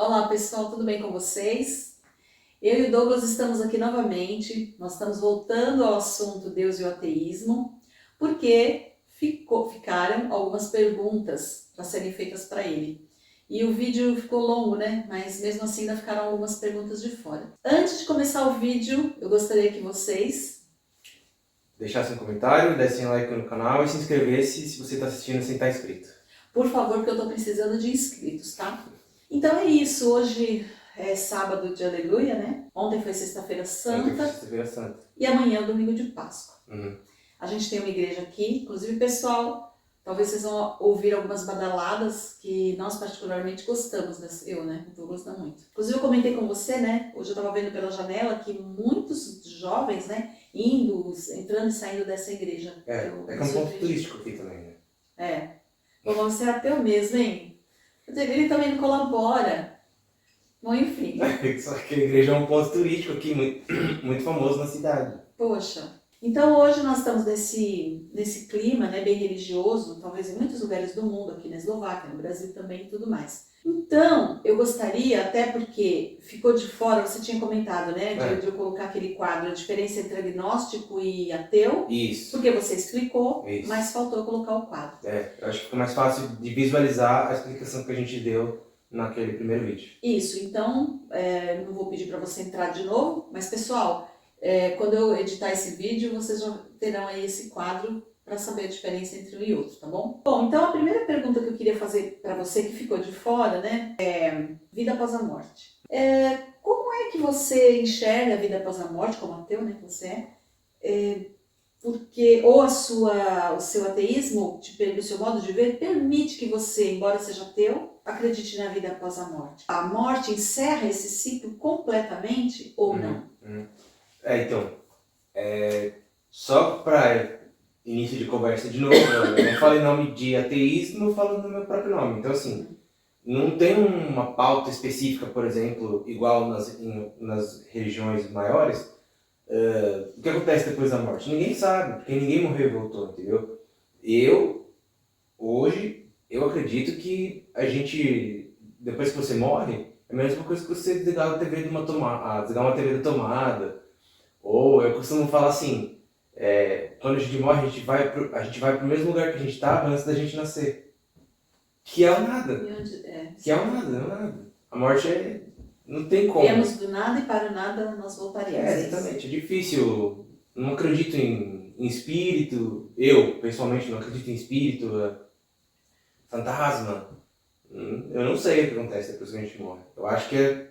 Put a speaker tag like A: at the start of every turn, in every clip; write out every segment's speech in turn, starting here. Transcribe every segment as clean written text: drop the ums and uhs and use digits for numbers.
A: Olá pessoal, tudo bem com vocês? Eu e o Douglas estamos aqui novamente. Nós estamos voltando ao assunto Deus e o ateísmo, porque ficaram algumas perguntas para serem feitas para ele. E o vídeo ficou longo, né? Mas mesmo assim ainda ficaram algumas perguntas de fora. Antes de começar o vídeo, eu gostaria que vocês
B: deixasse um comentário, dessem like no canal e se inscrevesse se você está assistindo sem estar inscrito.
A: por favor, porque eu estou precisando de inscritos, tá? Então é isso, hoje é sábado de aleluia, né? Ontem foi sexta-feira santa.
B: Sexta-feira Santa.
A: E amanhã é o domingo de Páscoa.
B: Uhum.
A: A gente tem uma igreja aqui, inclusive pessoal, talvez vocês vão ouvir algumas badaladas que nós particularmente gostamos, né? Eu, né? Estou gostando muito. Inclusive eu comentei com você, né? Hoje eu estava vendo pela janela que muitos jovens, né? Entrando e saindo dessa igreja.
B: É que é um ponto turístico aqui também, né?
A: É. Bom, você é ateu mesmo, hein? Ele também não colabora. Bom, enfim.
B: Só que a igreja é um ponto turístico aqui, muito famoso na cidade.
A: Poxa. Então hoje nós estamos nesse clima, né, bem religioso, talvez em muitos lugares do mundo, aqui na Eslováquia, no Brasil também e tudo mais. Então, eu gostaria, até porque ficou de fora, você tinha comentado, né, de eu colocar aquele quadro, a diferença entre agnóstico e ateu.
B: Isso.
A: Porque você explicou,
B: Isso.
A: mas faltou eu colocar o quadro.
B: Eu acho que fica mais fácil de visualizar a explicação que a gente deu naquele primeiro vídeo.
A: Isso, então, não vou pedir para você entrar de novo, mas pessoal, quando eu editar esse vídeo, vocês já terão aí esse quadro para saber a diferença entre um e outro, tá bom? Bom, então a primeira pergunta que eu queria fazer para você que ficou de fora, né, é vida após a morte. Como é que você enxerga a vida após a morte, como ateu, né, que você porque ou o seu ateísmo, o seu modo de ver, permite que você, embora seja ateu, acredite na vida após a morte. A morte encerra esse ciclo completamente ou não?
B: Então, só para início de conversa de novo, eu não falo em nome de ateísmo, eu falo no meu próprio nome. Então, assim, não tem uma pauta específica, por exemplo, igual nas religiões maiores, o que acontece depois da morte. Ninguém sabe, porque ninguém morreu e voltou, entendeu? Hoje, eu acredito que a gente, depois que você morre, é a mesma coisa que você desligar a TV desligar uma TV da tomada. Ou eu costumo falar assim, quando a gente morre, a gente vai pro mesmo lugar que a gente estava antes da gente nascer. Que é o nada. Que é o nada. A morte não tem como.
A: Viemos do nada e para o nada nós voltaremos.
B: Exatamente. É difícil. Não acredito em espírito. Eu, pessoalmente, não acredito em espírito, fantasma. Eu não sei o que acontece depois que a gente morre. Eu acho que é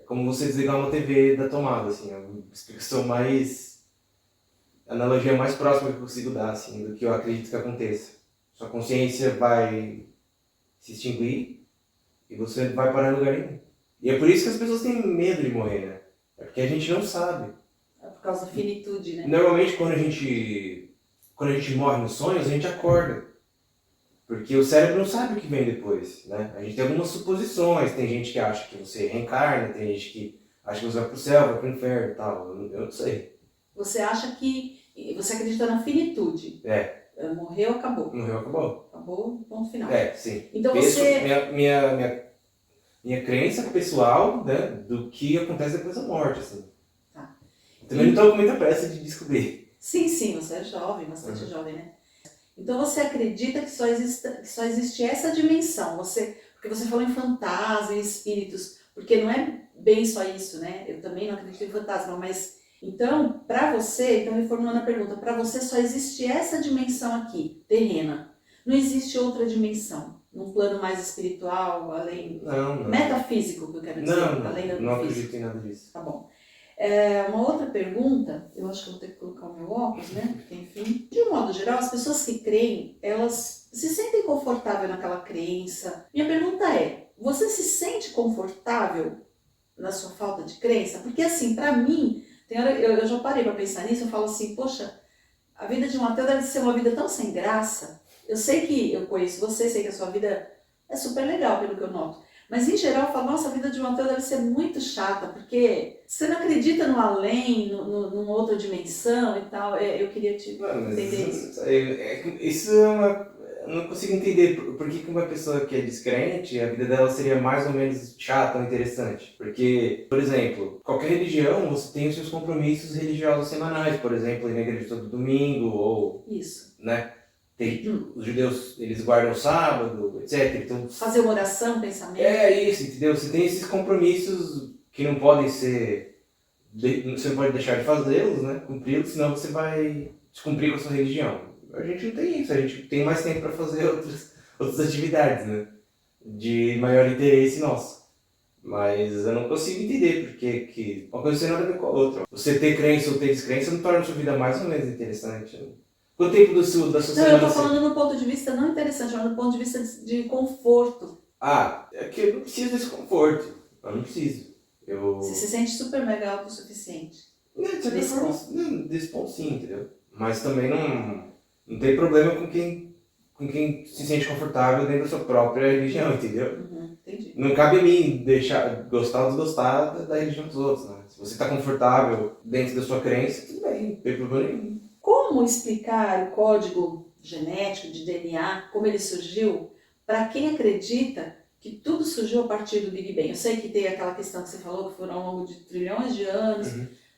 B: como você desligar uma TV da tomada, assim, é uma explicação a analogia mais próxima que eu consigo dar, assim, do que eu acredito que aconteça. Sua consciência vai se extinguir e você vai parar em lugar nenhum. E é por isso que as pessoas têm medo de morrer, né? É porque a gente não sabe.
A: É por causa da finitude, né?
B: Normalmente quando a gente morre nos sonhos, a gente acorda. Porque o cérebro não sabe o que vem depois, né? A gente tem algumas suposições, tem gente que acha que você reencarna, tem gente que acha que você vai pro céu, vai pro inferno e tal, eu não sei.
A: Você acha que, você acredita na finitude? Morreu, acabou.
B: Morreu, acabou.
A: Acabou, ponto final.
B: Sim.
A: Então você...
B: Minha crença pessoal, né, do que acontece depois da morte, assim.
A: Tá.
B: Também não estou com muita pressa de descobrir.
A: Sim, você é jovem, bastante jovem, né? Então você acredita que só existe essa dimensão, porque você falou em fantasma, em espíritos, porque não é bem só isso, né? Eu também não acredito em fantasma, mas então, para você, então reformulando a pergunta, para você só existe essa dimensão aqui, terrena. Não existe outra dimensão, num plano mais espiritual, além...
B: Não.
A: Metafísico, que eu quero dizer, além da
B: não acredito em nada disso.
A: Tá bom. Uma outra pergunta, eu acho que eu vou ter que colocar o meu óculos, né? Porque, enfim, de um modo geral, as pessoas que creem, elas se sentem confortáveis naquela crença. Minha pergunta é, você se sente confortável na sua falta de crença? Porque, assim, pra mim, tem hora, eu já parei pra pensar nisso, eu falo assim, poxa, a vida de um ateu deve ser uma vida tão sem graça. Eu sei que eu conheço você, sei que a sua vida é super legal, pelo que eu noto. Mas, em geral, eu falo, nossa, a vida de um ateu deve ser muito chata, porque você não acredita no além, numa outra dimensão e tal. Eu queria te entender isso.
B: Isso Eu não consigo entender por que uma pessoa que é descrente, a vida dela seria mais ou menos chata ou interessante. Porque, por exemplo, qualquer religião, você tem os seus compromissos religiosos semanais, por exemplo, ir na igreja todo domingo, ou,
A: Isso.
B: né? Os judeus, eles guardam o sábado, etc. Então,
A: Fazer uma oração, pensamento.
B: é isso, entendeu? Você tem esses compromissos que não podem ser... Você não pode deixar de fazê-los, né? Cumpri-los, senão você vai descumprir com a sua religião. A gente não tem isso, a gente tem mais tempo para fazer outras atividades, né? De maior interesse nosso. Mas eu não consigo entender porque que uma coisa não tem nada a ver com a outra. Você ter crença ou ter descrença não torna a sua vida mais ou menos interessante. Né? Quanto tempo da sua
A: Não,
B: semana...
A: eu estou falando no ponto de vista não interessante, mas no ponto de vista de conforto.
B: É que eu não preciso desse conforto. Eu não preciso.
A: Você se sente super mega autossuficiente.
B: Desse ponto sim, entendeu? Mas também não tem problema com quem se sente confortável dentro da sua própria religião, entendeu?
A: Entendi.
B: Não cabe a mim deixar gostar ou desgostar da religião dos outros, né? Se você está confortável dentro da sua crença, tudo bem, não tem problema nenhum.
A: Como explicar o código genético de DNA, como ele surgiu, para quem acredita que tudo surgiu a partir do Big Bang? Eu sei que tem aquela questão que você falou, que foram ao longo de trilhões de anos,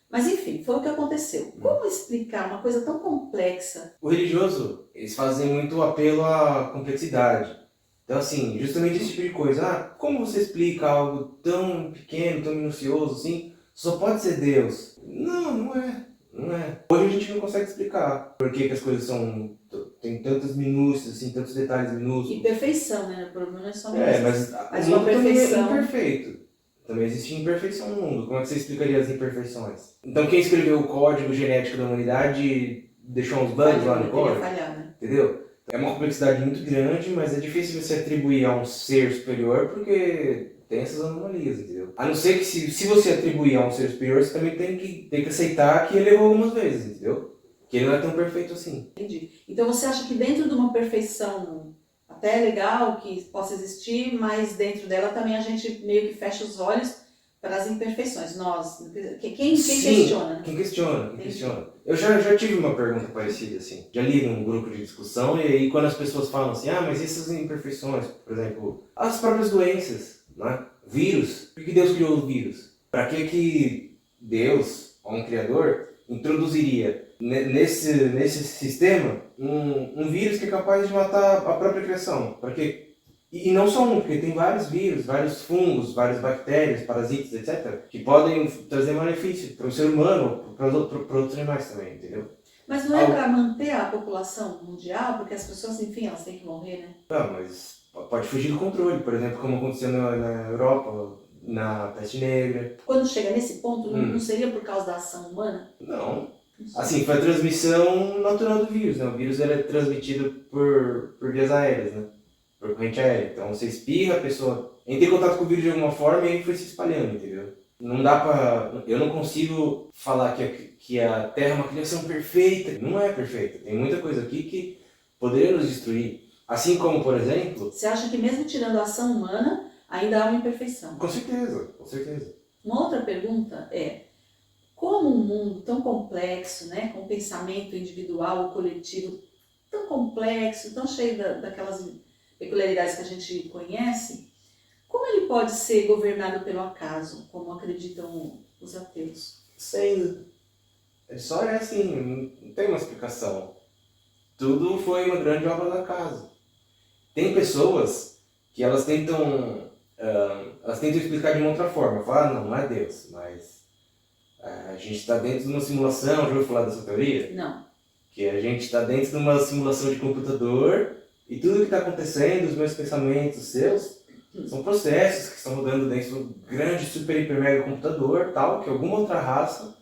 A: mas enfim, foi o que aconteceu. Como explicar uma coisa tão complexa?
B: O religioso, eles fazem muito apelo à complexidade. Então, assim, justamente esse tipo de coisa. Como você explica algo tão pequeno, tão minucioso assim? Só pode ser Deus. Não é. Hoje a gente não consegue explicar por que as coisas tem tantas minúcias, assim, tantos detalhes minúsculos.
A: E perfeição, né? O problema é só
B: mas
A: uma
B: o mundo
A: perfeição.
B: também é imperfeito. Também existe imperfeição no mundo. Como é que você explicaria as imperfeições? Então quem escreveu o código genético da humanidade deixou uns bugs lá no código?
A: Né?
B: Entendeu? É uma complexidade muito grande, mas é difícil você atribuir a um ser superior porque tem essas anomalias, entendeu? A não ser que se você atribuir a um ser superior, você também tem que aceitar que ele errou algumas vezes, entendeu? Que ele não é tão perfeito assim.
A: Entendi. Então você acha que dentro de uma perfeição até legal que possa existir, mas dentro dela também a gente meio que fecha os olhos para as imperfeições. Quem questiona? Né?
B: Quem questiona. Eu já tive uma pergunta parecida, assim. Já li num grupo de discussão, e aí quando as pessoas falam assim, mas essas imperfeições, por exemplo, as próprias doenças, né? Vírus. Por que Deus criou os vírus? Para que Deus, ou um criador, introduziria nesse sistema um vírus que é capaz de matar a própria criação? Para quê? E não só um, porque tem vários vírus, vários fungos, várias bactérias, parasitas, etc., que podem trazer malefício para o ser humano, para outros animais também, entendeu?
A: Mas não é para manter a população mundial, porque as pessoas, enfim, elas têm que morrer, né?
B: Não, mas pode fugir do controle, por exemplo, como aconteceu na Europa, na peste negra.
A: Quando chega nesse ponto, não seria por causa da ação humana?
B: Não. Assim, foi a transmissão natural do vírus, né? O vírus ele é transmitido por vias aéreas, né? Por corrente aérea. Então você espirra, a pessoa entra em contato com o vírus de alguma forma e aí foi se espalhando, entendeu? Não dá pra... Eu não consigo falar que a Terra é uma criação perfeita. Não é perfeita. Tem muita coisa aqui que poderia nos destruir. Assim como, por exemplo...
A: Você acha que mesmo tirando a ação humana, ainda há uma imperfeição?
B: Com certeza.
A: Uma outra pergunta é, como um mundo tão complexo, né, com pensamento individual ou coletivo tão complexo, tão cheio daquelas peculiaridades que a gente conhece, como ele pode ser governado pelo acaso, como acreditam os ateus?
B: Sei. Só é assim, não tem uma explicação. Tudo foi uma grande obra do acaso. Tem pessoas que elas tentam explicar de uma outra forma. Falar, não é Deus, mas a gente está dentro de uma simulação. Já ouviu falar dessa teoria?
A: Não.
B: Que a gente está dentro de uma simulação de computador e tudo que está acontecendo, os meus pensamentos, os seus, são processos que estão rodando dentro do grande, super, hiper, mega computador, tal, que alguma outra raça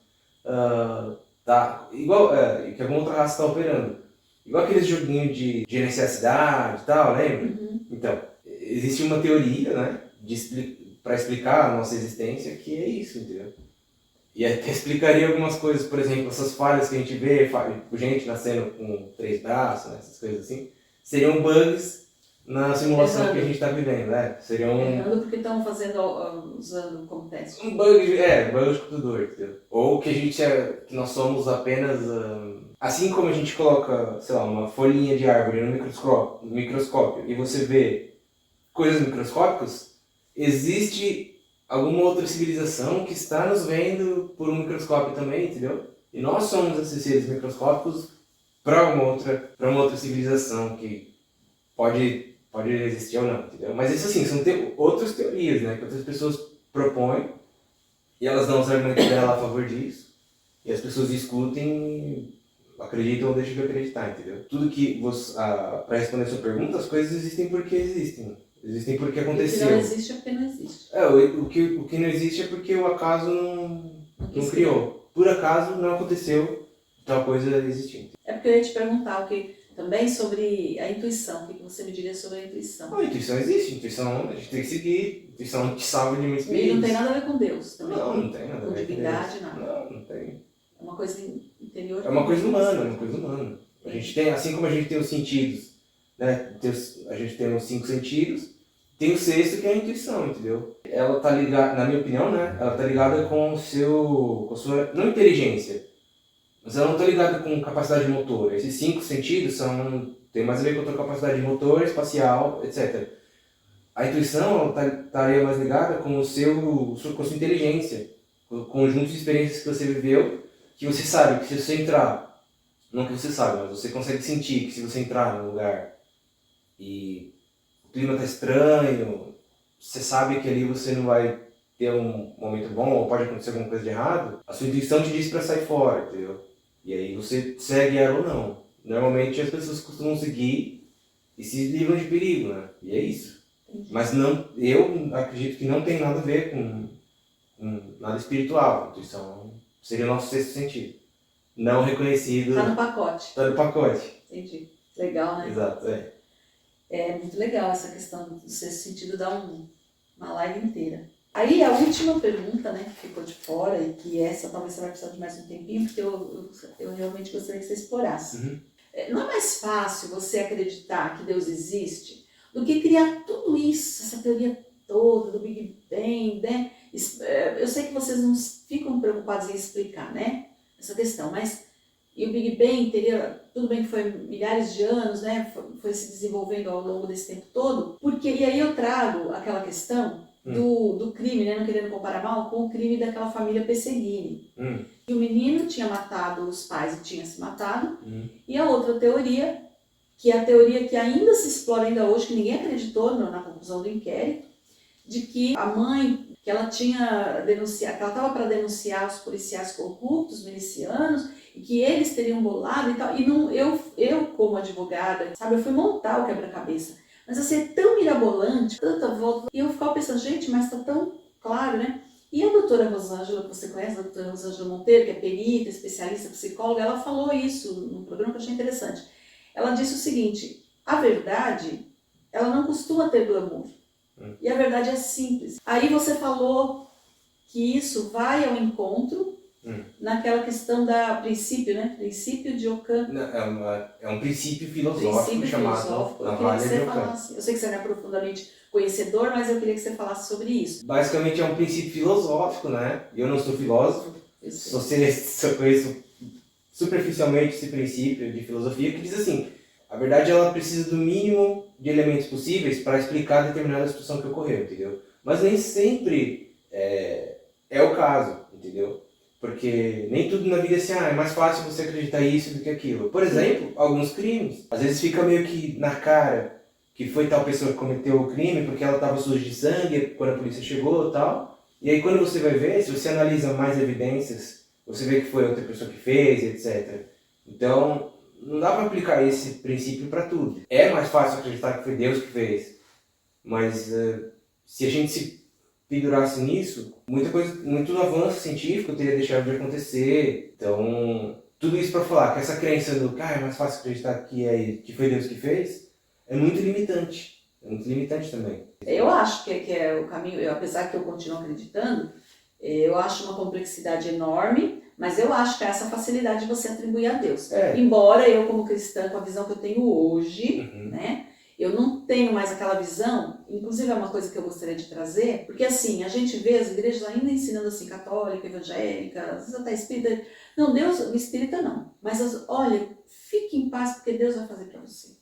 B: que alguma outra raça está operando. Igual aqueles joguinhos de gerenciar a cidade e tal, lembra? Então, existe uma teoria, né, para explicar a nossa existência, que é isso, entendeu? E até explicaria algumas coisas, por exemplo, essas falhas que a gente vê, gente nascendo com 3 braços, né, essas coisas assim, seriam bugs na simulação que a gente está vivendo, né? Seriam...
A: Errando porque estão usando como teste.
B: Um bug de computador, entendeu? Ou que nós somos apenas assim como a gente coloca, sei lá, uma folhinha de árvore no microscópio e você vê coisas microscópicas, existe alguma outra civilização que está nos vendo por um microscópio também, entendeu? E nós somos esses seres microscópicos para uma outra civilização que pode existir ou não, entendeu? Mas isso assim, são outras teorias, né, que outras pessoas propõem e elas dão os argumentos dela a favor disso e as pessoas discutem, acreditam ou deixam de acreditar, entendeu? Tudo que você, para responder a sua pergunta, as coisas existem porque existem. Existem porque aconteceu.
A: O que não existe é porque não existe.
B: O que não existe é porque o acaso não criou. Por acaso não aconteceu tal coisa existindo.
A: É porque eu ia te perguntar também sobre a intuição. O que você me diria sobre a intuição?
B: A intuição existe. A intuição a gente tem que seguir. A intuição te salva de muitos
A: E
B: perigos.
A: não tem nada a ver com Deus também.
B: Não tem nada a ver
A: com
B: com
A: divindade,
B: Deus.
A: nada.
B: Não tem.
A: É uma coisa interior.
B: É uma coisa humana, A gente tem, assim como a gente tem os sentidos, né? A gente tem os 5 sentidos, tem o sexto que é a intuição, entendeu? Ela tá ligada, na minha opinião, né? Ela tá ligada com a sua, não inteligência, mas ela não tá ligada com capacidade motor. Esses 5 sentidos tem mais a ver com a tua capacidade motor, espacial, etc. A intuição, ela estaria mais ligada com com a sua inteligência, com o conjunto de experiências que você viveu, que você sabe que se você entrar, não que você sabe, mas você consegue sentir que se você entrar num lugar e o clima tá estranho, você sabe que ali você não vai ter um momento bom ou pode acontecer alguma coisa de errado, a sua intuição te diz para sair fora, entendeu? E aí você segue ela ou não. Normalmente as pessoas costumam seguir e se livram de perigo, né? E é isso. Mas não, eu acredito que não tem nada a ver com nada espiritual. A intuição seria o nosso sexto sentido. Não reconhecido.
A: Tá no pacote.
B: Tá no pacote.
A: Entendi. Legal, né?
B: Exato, é.
A: É muito legal essa questão do sexto sentido, dá uma live inteira. Aí a última pergunta, né, que ficou de fora, e que essa talvez você vai precisar de mais um tempinho, porque eu realmente gostaria que você explorasse.
B: Uhum.
A: Não é mais fácil você acreditar que Deus existe do que criar tudo isso, essa teoria toda do Big Bang, né? Eu sei que vocês não ficam preocupados em explicar, né, essa questão, mas e o Big Bang tudo bem que foi milhares de anos, né, foi se desenvolvendo ao longo desse tempo todo, e aí eu trago aquela questão do crime, né, não querendo comparar mal, com o crime daquela família Pesseguini. E o menino tinha matado os pais e tinha se matado, e a outra teoria, que é a teoria que ainda se explora ainda hoje, que ninguém acreditou na conclusão do inquérito, de que a mãe, que ela tinha denunciado, que ela estava para denunciar os policiais corruptos, milicianos, e que eles teriam bolado e tal. E não, eu como advogada, sabe, eu fui montar o quebra-cabeça. Mas assim, é tão mirabolante, tanta volta. E eu ficava pensando, gente, mas está tão claro, né? E a doutora Rosângela, que você conhece, a doutora Rosângela Monteiro, que é perita, especialista, psicóloga, ela falou isso num programa que eu achei interessante. Ela disse o seguinte: a verdade, ela não costuma ter glamour. E a verdade é simples. Aí você falou que isso vai ao encontro naquela questão da princípio, né? Princípio de Ockham.
B: É um princípio filosófico chamado
A: Navalha de Ockham. Eu sei que você não é profundamente conhecedor, mas eu queria que você falasse sobre isso.
B: Basicamente é um princípio filosófico, né? Eu não sou filósofo, só conheço superficialmente esse princípio de filosofia que diz assim: a verdade ela precisa do mínimo de elementos possíveis para explicar determinada situação que ocorreu, entendeu? Mas nem sempre é o caso, entendeu? Porque nem tudo na vida é assim, é mais fácil você acreditar isso do que aquilo. Por exemplo, alguns crimes. Às vezes fica meio que na cara que foi tal pessoa que cometeu o crime porque ela estava suja de sangue quando a polícia chegou e tal. E aí quando você vai ver, se você analisa mais evidências, você vê que foi outra pessoa que fez, etc. Então, não dá para aplicar esse princípio para tudo. É mais fácil acreditar que foi Deus que fez. Mas se a gente se pendurasse nisso, muito avanço científico teria deixado de acontecer. Então, tudo isso para falar que essa crença do é mais fácil acreditar que foi Deus que fez, é muito limitante. É muito limitante também.
A: Eu acho que é o caminho, apesar que eu continuo acreditando, eu acho uma complexidade enorme, mas eu acho que é essa facilidade de você atribuir a Deus. Embora eu, como cristã, com a visão que eu tenho hoje, né, eu não tenho mais aquela visão. inclusive é uma coisa que eu gostaria de trazer, porque assim, a gente vê as igrejas ainda ensinando assim, católica, evangélica, às vezes até espírita. Não, Deus, espírita não. Mas olha, fique em paz porque Deus vai fazer para você.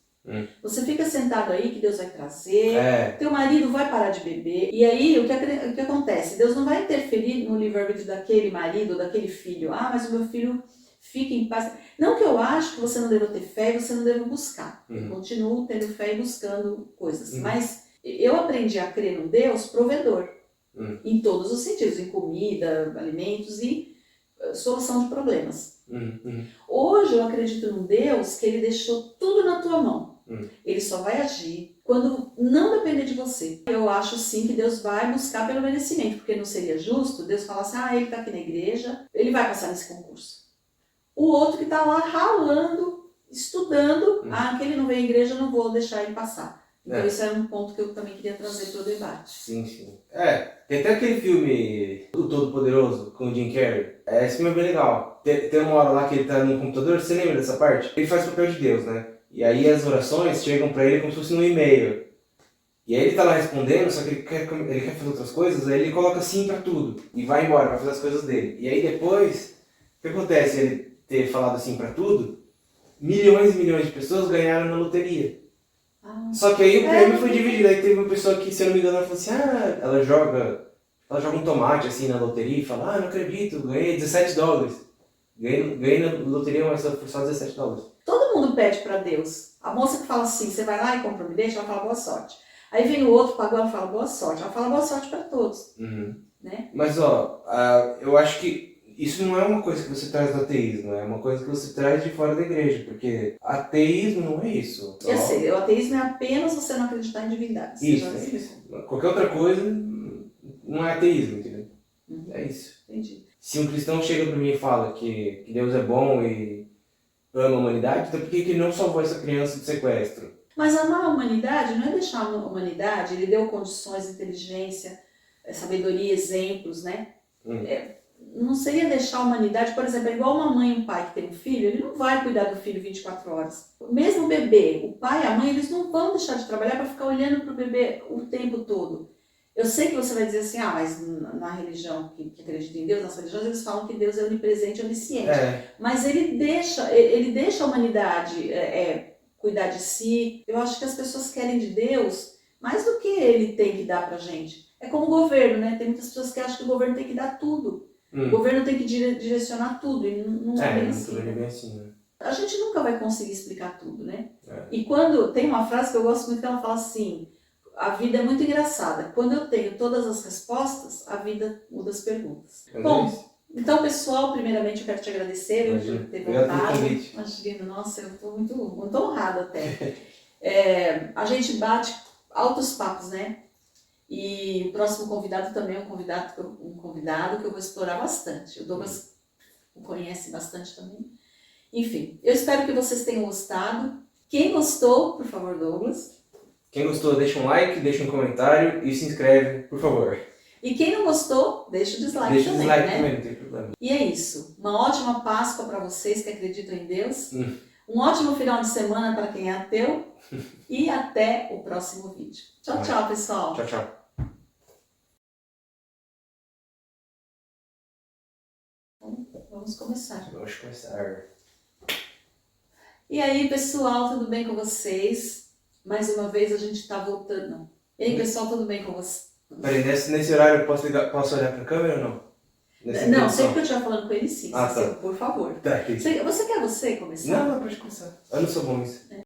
A: Você fica sentado aí que Deus vai trazer, teu marido vai parar de beber. E aí, o que acontece? Deus não vai interferir no livre-arbítrio daquele marido, daquele filho. Ah, mas o meu filho fica em paz. Não que eu acho que você não deva ter fé e você não deva buscar. Continuo tendo fé e buscando coisas. Mas eu aprendi a crer num Deus provedor. Em todos os sentidos. Em comida, alimentos e solução de problemas. Hoje eu acredito num Deus que ele deixou tudo na tua mão. Ele só vai agir quando não depender de você. Eu acho sim que Deus vai buscar pelo merecimento, porque não seria justo Deus falar assim, ele está aqui na igreja, ele vai passar nesse concurso. O outro que está lá ralando, estudando, que ele não vem à igreja, eu não vou deixar ele passar. Então isso era um ponto que eu também queria trazer para o debate.
B: Sim, sim. Tem até aquele filme O Todo-Poderoso, com o Jim Carrey. Esse filme é bem legal. Tem uma hora lá que ele tá no computador, você lembra dessa parte? Ele faz o papel de Deus, né? E aí as orações chegam pra ele como se fosse um e-mail. E aí ele tá lá respondendo, só que ele quer fazer outras coisas, aí ele coloca sim pra tudo. E vai embora, vai fazer as coisas dele. E aí depois, o que acontece? Ele ter falado sim pra tudo, milhões e milhões de pessoas ganharam na loteria. Só que aí o prêmio foi dividido. Aí teve uma pessoa que, se eu não me engano, ela falou assim, ela joga um tomate assim na loteria e fala, não acredito, ganhei $17. Ganhei na loteria, mas foi só $17.
A: Todo mundo pede para Deus. A moça que fala assim, você vai lá e compra um bilhete, ela fala boa sorte. Aí vem o outro, pagou, ela fala boa sorte. Ela fala boa sorte para todos. Né?
B: Mas eu acho que isso não é uma coisa que você traz do ateísmo, é uma coisa que você traz de fora da igreja, porque ateísmo não é isso.
A: Eu sei, o ateísmo é apenas você não acreditar em divindades.
B: Isso. Qualquer outra coisa não é ateísmo, entendeu? É isso.
A: Entendi.
B: Se um cristão chega para mim e fala que Deus é bom e ama a humanidade, então por que ele não salvou essa criança de sequestro?
A: Mas amar a humanidade não é deixar a humanidade, ele deu condições, inteligência, sabedoria, exemplos, né? Não seria deixar a humanidade, por exemplo, é igual uma mãe e um pai que tem um filho, ele não vai cuidar do filho 24 horas. Mesmo o bebê, o pai e a mãe, eles não vão deixar de trabalhar para ficar olhando para o bebê o tempo todo. Eu sei que você vai dizer assim, mas na religião que acredita em Deus, nas religiões, eles falam que Deus é onipresente e onisciente. Mas ele deixa a humanidade cuidar de si. Eu acho que as pessoas querem de Deus mais do que ele tem que dar pra gente. É como o governo, né? Tem muitas pessoas que acham que o governo tem que dar tudo. O governo tem que direcionar tudo, e não é bem assim.
B: Não é bem assim, né?
A: A gente nunca vai conseguir explicar tudo, né? E quando tem uma frase que eu gosto muito, que ela fala assim, a vida é muito engraçada. Quando eu tenho todas as respostas, a vida muda as perguntas. Bom, então, pessoal, primeiramente eu quero te agradecer por ter voltado. Imagina, nossa, eu estou muito honrada até. A gente bate altos papos, né? E o próximo convidado também é um convidado que eu vou explorar bastante. O Douglas o conhece bastante também. Enfim, eu espero que vocês tenham gostado. Quem gostou, por favor, Douglas.
B: Quem gostou, deixa um like, deixa um comentário e se inscreve, por favor.
A: E quem não gostou, deixa o dislike
B: deixa
A: também,
B: dislike
A: né?
B: Também, não tem problema.
A: E é isso. Uma ótima Páscoa para vocês que acreditam em Deus. Um ótimo final de semana para quem é ateu. E até o próximo vídeo. Tchau, tchau, pessoal.
B: Tchau, tchau.
A: Vamos começar.
B: Vamos começar.
A: E aí, pessoal, tudo bem com vocês? Mais uma vez a gente está voltando. E aí, pessoal, tudo bem com vocês?
B: Peraí, nesse horário eu posso olhar para a câmera ou não?
A: Não, sempre que eu estiver falando com ele, sim.
B: Tá.
A: Por favor.
B: Tá, aqui.
A: Você quer começar?
B: Não, pode começar. Eu não sou bom nisso.